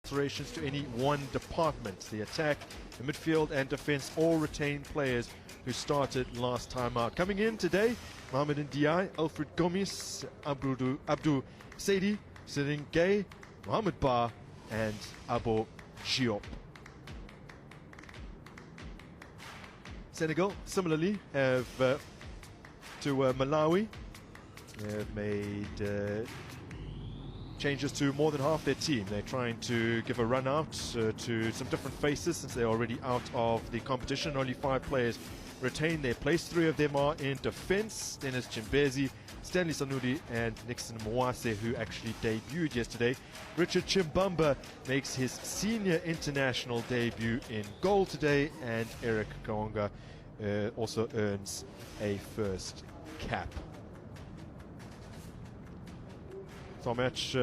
alterations to any one department. The attack, the midfield and defense all retain players who started last time out. Coming in today, Mohamed Ndiaye, Alfred Gomis, Abdul Saidi, Sirin Gay, Mohamed Ba and Abo Giop. Senegal similarly have to Malawi have made changes to more than half their team. They're trying to give a run out to some different faces since they're already out of the competition. Only 5 players retain their place. 3 of them are in defense: Dennis Chimbezi, Stanley Sanudi and Nixon Mwase, who actually debuted yesterday. Richard Chimbamba makes his senior international debut in goal today, and Eric Kaonga also earns a first cap. So our match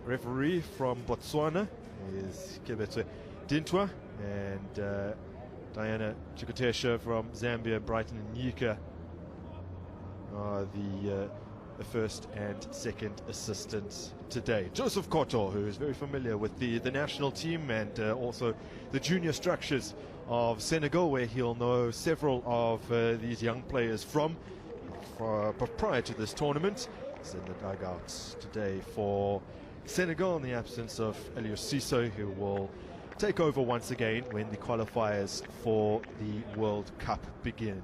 referee from Botswana is Kebete Dintwa, and Diana Chikotesha from Zambia, Brighton and Nyika are the first and second assistants today. Joseph Koto, who is very familiar with the national team and also the junior structures of Senegal, where he'll know several of these young players from prior to this tournament. He's in the dugouts today for Senegal in the absence of Elio Siso, who will take over once again when the qualifiers for the World Cup begin.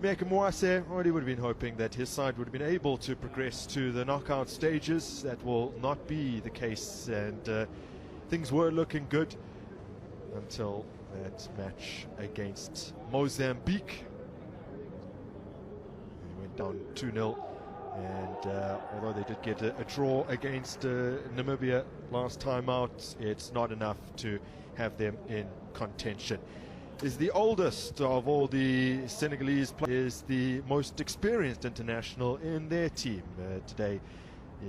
Meka Mwase already would have been hoping that his side would have been able to progress to the knockout stages. That will not be the case, and things were looking good until that match against Mozambique. They went down 2-0, and although they did get a draw against Namibia last time out, it's not enough to have them in contention. Is the oldest of all the Senegalese players, is the most experienced international in their team. Today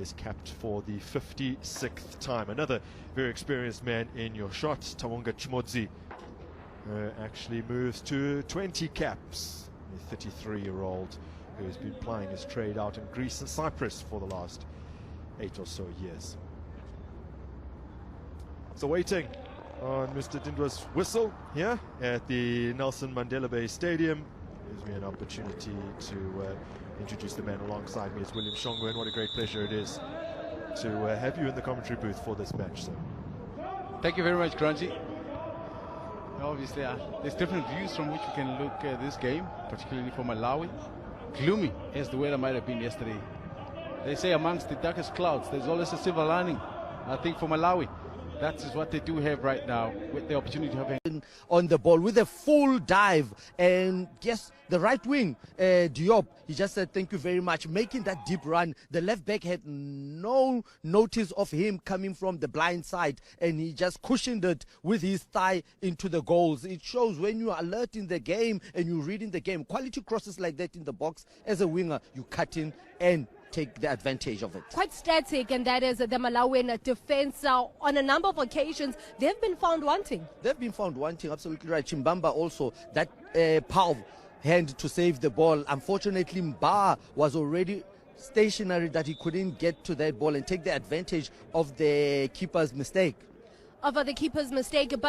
is capped for the 56th time. Another very experienced man in your shot, Tawonga Chimodzi, actually moves to 20 caps. The 33-year-old who has been plying his trade out in Greece and Cyprus for the last 8 or so years. So waiting on Mr. Dindwa's whistle here at the Nelson Mandela Bay Stadium gives me an opportunity to introduce the man alongside me. It's William Shongwe, and what a great pleasure it is to have you in the commentary booth for this match, sir. Thank you very much, Grungy. Obviously, there's different views from which we can look at this game, particularly for Malawi. Gloomy as the weather might have been yesterday. They say amongst the darkest clouds, there's always a silver lining. I think for Malawi, that is what they do have right now, with the opportunity to have on the ball with a full dive, and yes, the right wing, Diop, he just said thank you very much, making that deep run. The left back had no notice of him coming from the blind side, and he just cushioned it with his thigh into the goals. It shows when you are alert in the game and you're reading the game, quality crosses like that in the box, as a winger, you cut in and take the advantage of it. Quite static, and that is the Malawian defense. On a number of occasions, they've been found wanting. They've been found wanting, absolutely right. Chimbamba also, that power hand to save the ball. Unfortunately, Mba was already stationary that he couldn't get to that ball and take the advantage of the keeper's mistake. But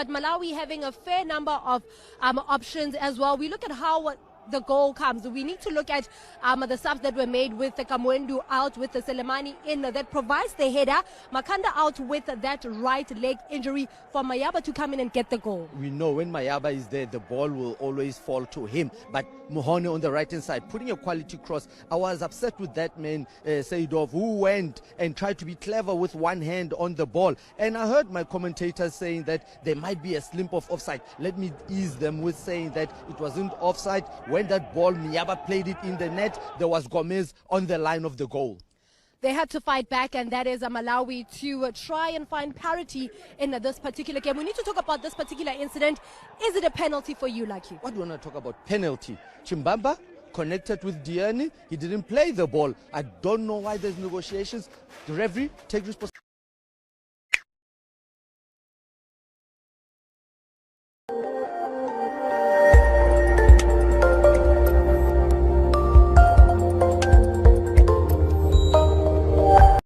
Malawi having a fair number of options as well. We look at how the goal comes. We need to look at the subs that were made with the Kamwendu out, with the Selemani in, that provides the header. Makanda out with that right leg injury for Mayaba to come in and get the goal. We know when Mayaba is there, the ball will always fall to him. But Muhone on the right hand side, putting a quality cross. I was upset with that man, Seydov, who went and tried to be clever with one hand on the ball. And I heard my commentators saying that there might be a slip of offside. Let me ease them with saying that it wasn't offside. When that ball, Miyaba played it in the net, there was Gomez on the line of the goal. They had to fight back, and that is Malawi to try and find parity in this particular game. We need to talk about this particular incident. Is it a penalty for you, Lucky? What do you want to talk about? Penalty. Chimbamba connected with Diani. He didn't play the ball. I don't know why there's negotiations. The referee takes responsibility.